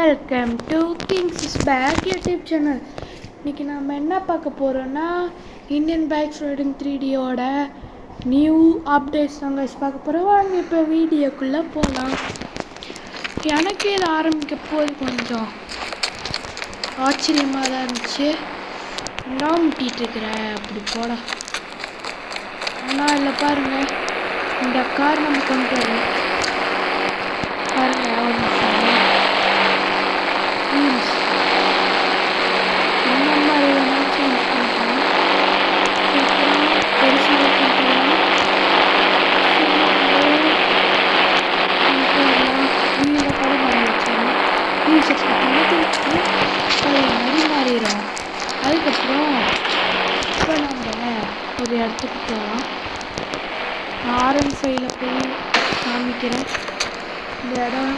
Welcome to kings is back YouTube channel. இன்றைக்கி நம்ம என்ன பார்க்க போகிறோன்னா இந்தியன் பைக்ஸ் ரைடிங் 3Dயோட நியூ அப்டேட்ஸ் நாங்கள் பார்க்க போகிறோம். வாங்க இப்போ வீடியோக்குள்ளே போகலாம். எனக்கு இது ஆரம்பிக்க போது கொஞ்சம் ஆச்சரியமாக தான் இருந்துச்சு. நான் முட்டிகிட்ருக்கிறேன் அப்படி போட. ஆனால் இல்லை பாருங்கள், இந்த கார் நம்ம கொண்டு வரணும் பாருங்கள். ஒரு நிமிஷம் இந்த மாதிரி வேணால் சேஞ்ச் பண்ணிக்கலாம். பெருசாக பண்ணிக்கலாம். வீடில் கூட மாறி வச்சிடலாம். வீசை பார்த்தீங்கன்னா பழைய மாதிரி மாறிடும். அதுக்கப்புறம் இப்போ நம்ம ஒரு இடத்துக்கு போகலாம். நான் R15 போய் காமிக்கிறேன். இந்த இடம்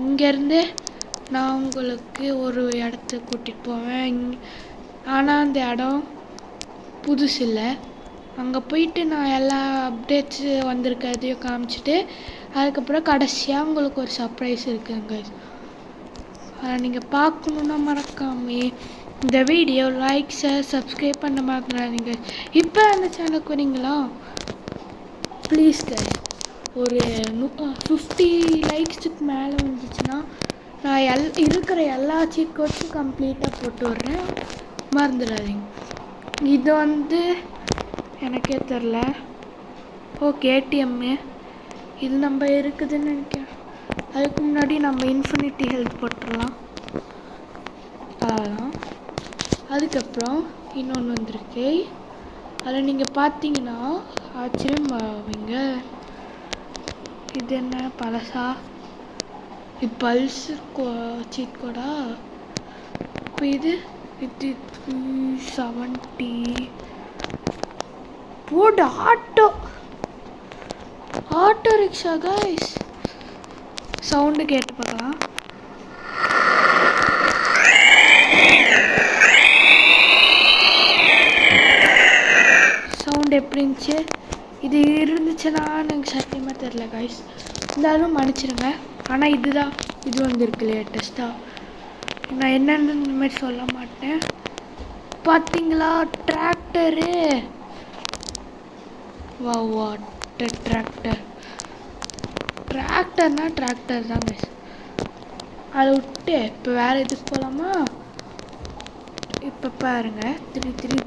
இங்கேருந்து நான் உங்களுக்கு ஒரு இடத்துக்கு கூட்டிகிட்டு போவேன். ஆனால் அந்த இடம் புதுசு இல்லை. அங்கே போயிட்டு நான் எல்லா அப்டேட்ஸு வந்திருக்கிறதையும் காமிச்சிட்டு அதுக்கப்புறம் கடைசியாக உங்களுக்கு ஒரு சர்ப்ரைஸ் இருக்குங்க. அதை நீங்கள் பார்க்கணுன்னா மறக்காமே இந்த வீடியோ லைக் ஷேர் சப்ஸ்கிரைப் பண்ண மறந்துடாதீங்க. இப்போ அந்த சேனலுக்கு வரீங்களா ப்ளீஸ் கைஸ், ஒரு 50 லைக்ஸுக்கு மேலே வந்துச்சுன்னா நான் இருக்கிற எல்லா சீட் கோட்ஸும் கம்ப்ளீட்டாக போட்டு விட்றேன், மறந்துடாதீங்க. இது எனக்கே தெரில. ஓகே, ஏடிஎம்மு இது நம்ம இருக்குதுன்னு நினைக்கிறேன். அதுக்கு முன்னாடி நம்ம இன்ஃபினிட்டி ஹெல்த் போட்டுடலாம். அதான். அதுக்கப்புறம் இன்னொன்று வந்திருக்கு. அதில் நீங்கள் பார்த்தீங்கன்னா ஆச்சரியமாவீங்க. இது என்ன பழசா? இது பல்ஸ் சீட் கோடா? இப்போ இது 370 போடு. Auto rickshaw guys. சவுண்டு கேட்டு பார்க்கலாம். சவுண்டு எப்படி இருந்துச்சு? இது இருந்துச்சுன்னா எனக்கு சத்தியமாக தெரில கைஸ், இருந்தாலும் மன்னிச்சிடுங்க. ஆனால் இது வந்துருக்கு லேட்டஸ்ட்டாக. நான் என்னென்னு இந்த மாதிரி சொல்ல மாட்டேன். பார்த்தீங்களா டிராக்டரு? வாட்டர் டிராக்டர்னா டிராக்டர் தான் கைஸ். அதை விட்டு இப்போ வேறு இதுக்கு போகலாமா? இப்போ பாருங்கள், 3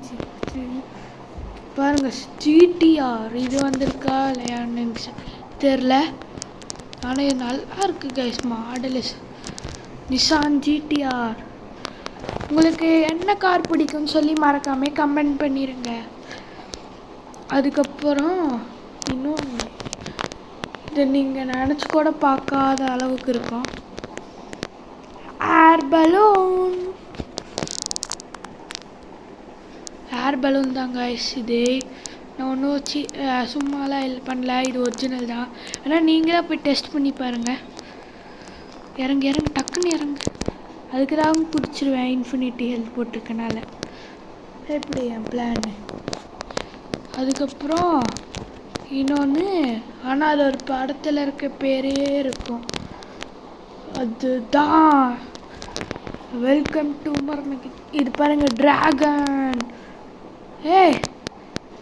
பாருங்கள் GTR இது வந்திருக்கா இல்லையான்னு எனக்கு தெரில. ஆனால் இது நல்லா இருக்குது கைஸ். Model Nissan GTR. உங்களுக்கு என்ன கார் பிடிக்கும்னு சொல்லி மறக்காமல் கமெண்ட் பண்ணிடுங்க. அதுக்கப்புறம் இன்னும் இது நீங்கள் நினச்சி கூட பார்க்காத அளவுக்கு இருக்கும். ஏர் பலூன் தான் கைஸ். இது நான் ஒன்றும் சும்மாலாம் பண்ணல, இது ஒரிஜினல் தான். ஆனால் நீங்களே போய் டெஸ்ட் பண்ணி பாருங்கள். இறங்கு டக்குன்னு இறங்கு. அதுக்கு தான் பிடிச்சிருவேன் இன்ஃபினிட்டி ஹெல்த் போட்டிருக்கனால. எப்படி என் பிளான்னு. அதுக்கப்புறம் இன்னொன்று, ஆனால் அது ஒரு படத்தில் இருக்க பேரே இருக்கும். அதுதான் வெல்கம் டு மரணி. இது பாருங்கள் டிராகன். ஏய்,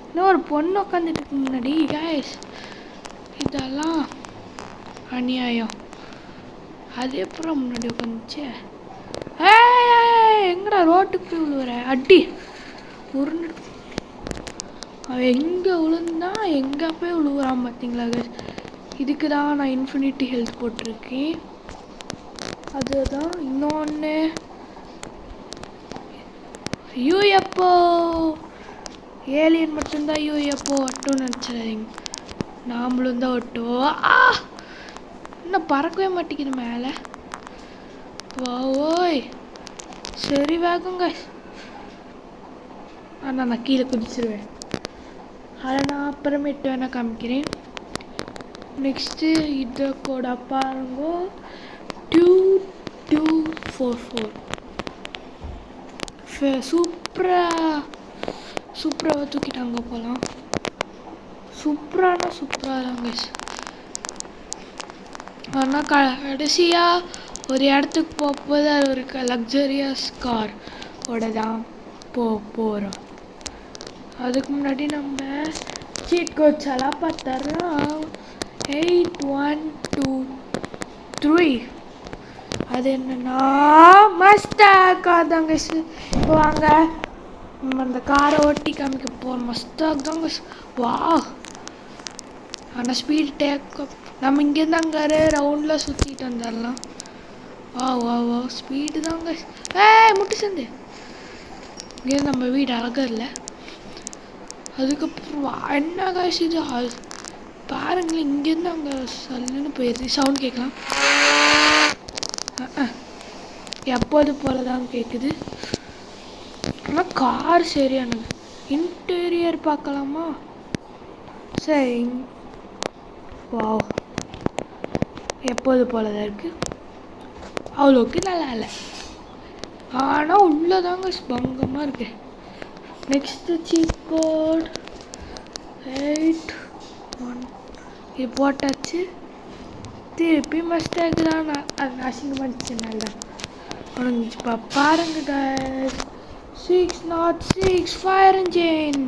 இன்னும் ஒரு பொண்ணு உட்காந்துட்டு முன்னாடி கைஸ். இதெல்லாம் அநியாயம். அது அப்புறம் முன்னாடி உட்காந்துச்சு. எங்கடா ரோட்டுக்கு போய் விழுவுற? அடி உருண்டு. அவன் எங்கே விழுந்தா எங்கே போய் விழுவுறான் பார்த்தீங்களா கைஸ். இதுக்கு தான் நான் இன்ஃபினிட்டி ஹெல்த் போட்டிருக்கேன். அதுதான். இன்னொன்று UFO. ஏலியன் மட்டும்தான் UFO ஒட்டும்னு நினச்சிடாதீங்க. நாமளும் தான் ஒட்டுவோம். இன்னும் பறக்கவே மாட்டேங்குது மேலே. ஓய் சரி வேகுங்க. ஆனால் நான் கீழே குதிச்சிருவேன். அதை நான் அப்புறமேட்டு வேணால் காமிக்கிறேன். நெக்ஸ்ட்டு இதை கூட பாருங்க. 2244 சூப்பராக தூக்கிட்டு அங்கே போகலாம். சூப்பராக தான் கைஸ். ஆனால் கடைசியாக ஒரு இடத்துக்கு போகும்போது அது ஒரு லக்ஸரியஸ் கார் ஓட தான் போகிறோம். அதுக்கு முன்னாடி நம்ம சீட் கோட்ஸ் எல்லாம் பார்த்துறோம். 8 1 2 3 அது என்னன்னா மஸ்டாக் தாங்க. இப்போ வாங்க நம்ம அந்த காரை ஓட்டி காமிக்க போகிறோம். மஸ்டாக் தாங்க. வா ஆனால் ஸ்பீடு டேக்கப் நம்ம இங்கேருந்து அங்கே ரவுண்டில் சுற்றிட்டு வந்துடலாம். வா வா வா ஸ்பீடு தாங்க. முட்டு சேர்ந்து இங்கேருந்து நம்ம வீடு அழகாக இல்லை. அதுக்கப்புறம் என்ன காசு இது பாருங்களேன், இங்கேருந்து அங்கே சல்லுன்னு போயிடுது. சவுண்ட் கேட்கலாம். எப்போது போல தான் கேட்குது. ஆனால் கார் சரியானது. இன்டீரியர் பார்க்கலாமா? சரி. வா எப்போது போல தான் இருக்குது. அவ்வளோக்கு நல்லா இல்லை, ஆனால் உள்ளதாங்க பங்கமாக இருக்கு. நெக்ஸ்ட்டு சீட் கோட் 8 1 இது போட்டாச்சு. திருப்பி மஸ்டாக் தான். அது அசிங்கமாச்சுனால தான் உடஞ்சிப்பா. பாருங்க guys, 606 ஃபயர் இன்ஜின்.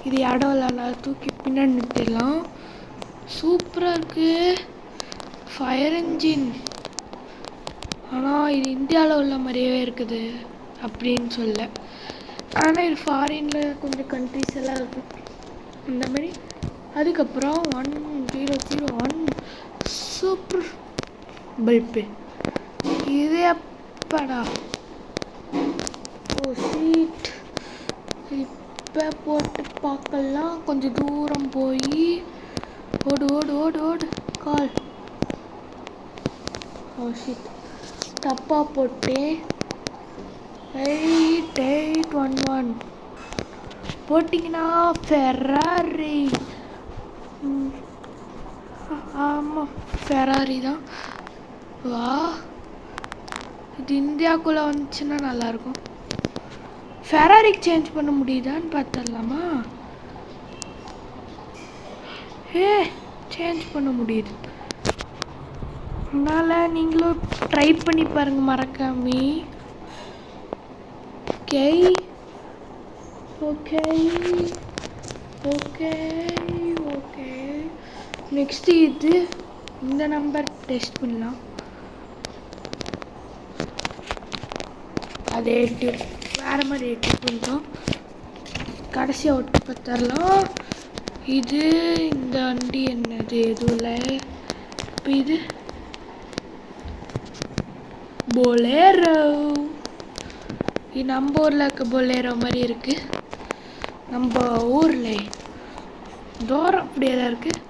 இது இடம் இல்லை, தூக்கி பின்னாடி நிறுத்திடலாம். சூப்பராக இருக்குது ஃபயர் இன்ஜின். ஆனால் இது இந்தியாவில் உள்ள மாதிரியே இருக்குது அப்படின்னு சொல்ல. ஆனால் இது ஃபாரினில் கொஞ்சம் கண்ட்ரிஸ் எல்லாம் இருக்கும் இந்த மாதிரி. அதுக்கப்புறம் 1001 சூப்பர் பல்பு. இது எப்படா சீட் இப்போ போட்டு பார்க்கலாம். கொஞ்சம் தூரம் போய் ஓடு ஓடு ஓடு ஓடு கால். ஷீட் தப்பாக போட்டு 8811 போட்டிங்கன்னா ஃபெராரி. ஆமாம் ஃபெராரி தான். வா இது இந்தியாவுக்குள்ளே வந்துச்சுன்னா நல்லாயிருக்கும். ஃபெராரிக்கு சேஞ்ச் பண்ண முடியுதான்னு பார்த்துடலாமா? சேஞ்ச் பண்ண முடியுது. அதனால் நீங்களும் ட்ரை பண்ணி பாருங்கள் மறக்காம. Okay okay okay okay next இது இந்த நம்பர் டெஸ்ட் பண்ணலாம். அது வேறு மாதிரி எட்டு பண்ணிட்டோம். கடைசியாக ஒட்டு பார்த்துடலாம். இது இந்த வண்டி என்னது எதுவும் இல்லை. இப்போ இது பொலேரோ. இது நம்ம ஊரில் இருக்க பொலேரோ மாதிரி இருக்குது. நம்ம ஊரில் தூரம் அப்படியே தான் இருக்குது.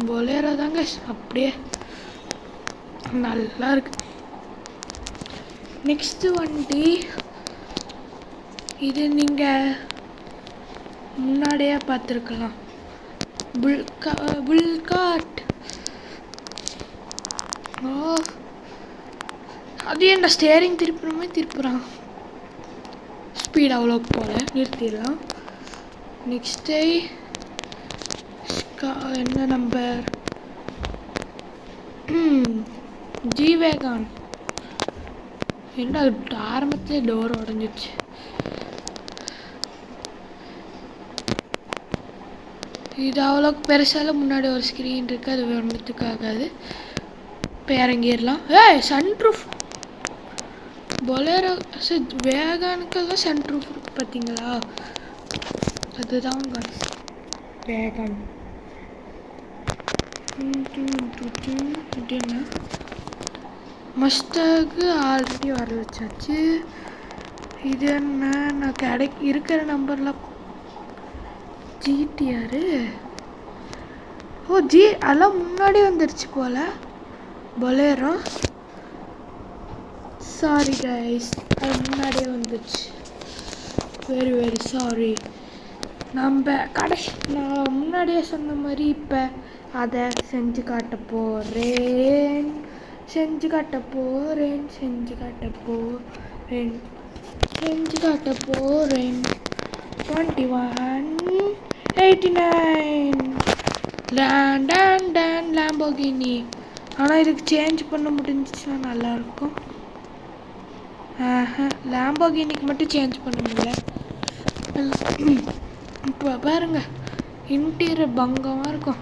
பொலேரோ தாங்க அப்படியே நல்லா இருக்கு. நெக்ஸ்ட்டு வண்டி இது நீங்கள் முன்னாடியே பார்த்துருக்கலாம். புல்காட். அது என்ன ஸ்டேரிங் திருப்புறமே திருப்புறான். ஸ்பீட் அவ்வளோக்கு போல நிறுத்திடலாம். நெக்ஸ்ட்டு என்ன நம்பர் ஜிவேகான். என்ன ஆரம்பத்தில் டோர் உடஞ்சிச்சு. இது அவ்வளோக்கு பெருசால முன்னாடி ஒரு ஸ்க்ரீன் இருக்குது, அது ஒன்றுத்துக்கு ஆகாது. இப்போ இறங்கிடலாம். சன்ரூஃப் பொலேரோ வேகானுக்கெல்லாம் சன்ரூஃப் இருக்கு பார்த்தீங்களா? அதுதான் வேகான். என்ன மஸ்டாக்கு ஆல்ரெடி வர வச்சாச்சு. இது என்ன நான் இருக்கிற நம்பரில் ஜிடிஆர். அதெல்லாம் முன்னாடி வந்துருச்சு போல பொலேரோ. சாரி கைஸ், அது முன்னாடியே வந்துச்சு. Very very sorry. நம்ம நான் முன்னாடியே சொன்ன மாதிரி இப்போ அதை செஞ்சு காட்ட போகிறேன். செஞ்சு காட்ட போகிறேன். 2189 டான் டான் டான் லாம்போகினி. ஆனால் இதுக்கு சேஞ்ச் பண்ண முடிஞ்சிச்சுன்னா நல்லாயிருக்கும். லாம்போகினிக்கு மட்டும் சேஞ்ச் பண்ண முடியல. இப்போ பாருங்க, இன்டீரியர் பங்கமாக இருக்கும்.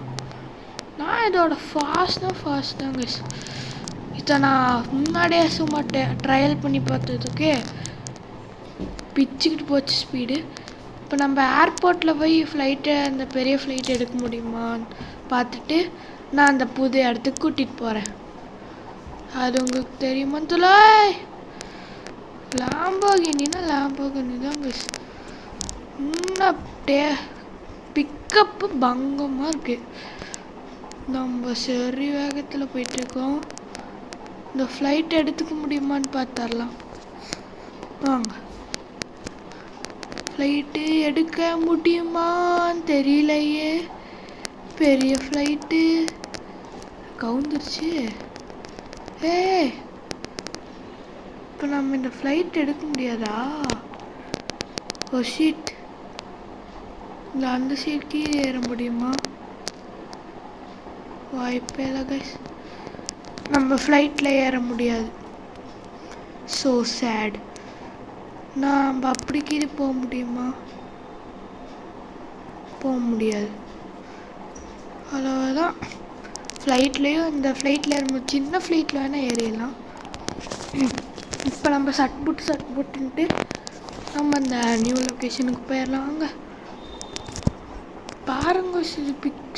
நான் இதோட ஃபாஸ்ட் தாங்க. இதை நான் முன்னாடியே சும்மா ட்ரையல் பண்ணி பார்த்ததுக்கே பிச்சுக்கிட்டு போச்சு ஸ்பீடு. இப்போ நம்ம ஏர்போர்ட்டில் போய் அந்த பெரிய ஃப்ளைட் எடுக்க முடியுமான்னு பார்த்துட்டு நான் அந்த புது இடத்துக்கு கூட்டிகிட்டு போகிறேன். அது உங்களுக்கு தெரியுமா துலாய்? லாம்போகினின்னா லாம்போகினி தாங்க. அப்படியே பிக்கப்பு பங்கமாக இருக்குது. நம்ம சரி வேகத்தில் போயிட்டுருக்கோம். இந்த ஃப்ளைட் எடுத்துக்க முடியுமான்னு பார்த்துடலாம் வாங்க. ஃப்ளைட்டு எடுக்க முடியுமான்னு தெரியலையே. பெரிய ஃப்ளைட்டு கவுந்துருச்சு. இப்போ நம்ம இந்த ஃப்ளைட் எடுக்க முடியாதா? ஓ ஷீட். இல்லை அந்த சீட் கீழே ஏற முடியுமா? வாய்ப்பே இல்லை கைஸ். நம்ம ஃப்ளைட்டில் ஏற முடியாது. So sad. நம்ம அப்படி கீழே போக முடியுமா? போக முடியாது. அவ்வளோதான். ஃப்ளைட்லேயும் இந்த ஃப்ளைட்டில் ஏற சின்ன ஃப்ளைட்டில் வேணால் ஏறிடலாம். இப்போ நம்ம சட் புட்டுன்ட்டு நம்ம அந்த நியூ லொக்கேஷனுக்கு போயிடலாம். வாங்க பாருங்க,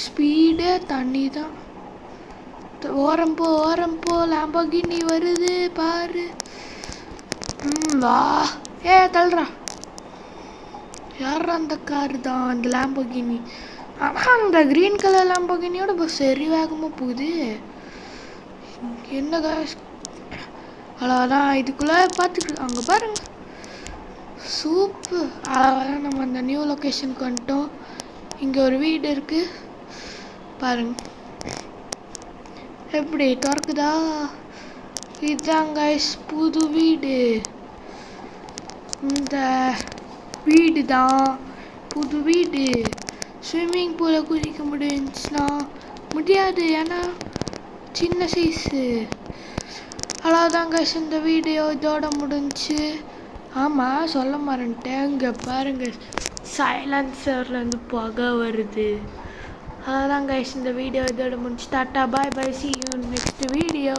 ஸ்பீடே தண்ணி தான். ஓரம் போ லாம்போகினி வருது பாரு. வா தள்ளுறா. யார் அந்த காரு தான் அந்த லாம்போகினி. ஆனால் அந்த க்ரீன் கலர் லாம்போகினியோட இப்போ சரி வேகமாக போகுது. என்ன அவ்வளோதான். இதுக்குள்ளே பார்த்துட்டு அங்கே பாருங்க, சூப்பர். அவ்வளோதான், நம்ம அந்த நியூ லொக்கேஷனுக்கு வந்துட்டோம். இங்கே ஒரு வீடு இருக்குது பாருங்க. எப்படி திறக்குதா? இதுதாங்க புது வீடு. இந்த வீடு தான் புது வீடு. ஸ்விம்மிங் பூலில் குதிக்க முடிஞ்சுன்னா முடியாது, ஏன்னா சின்ன சைஸு. அவ்வளோதாங்க, இந்த வீடியோ இதோட முடிஞ்சு. ஆமாம் சொல்ல மறந்துட்டேன். இங்கே பாருங்க, சைலன்சர்லேருந்து புகை வருது. அவ்வளோதான் கைஸ், இந்த வீடியோ இதோட முடிஞ்சு. Tata bye bye, see you in next video.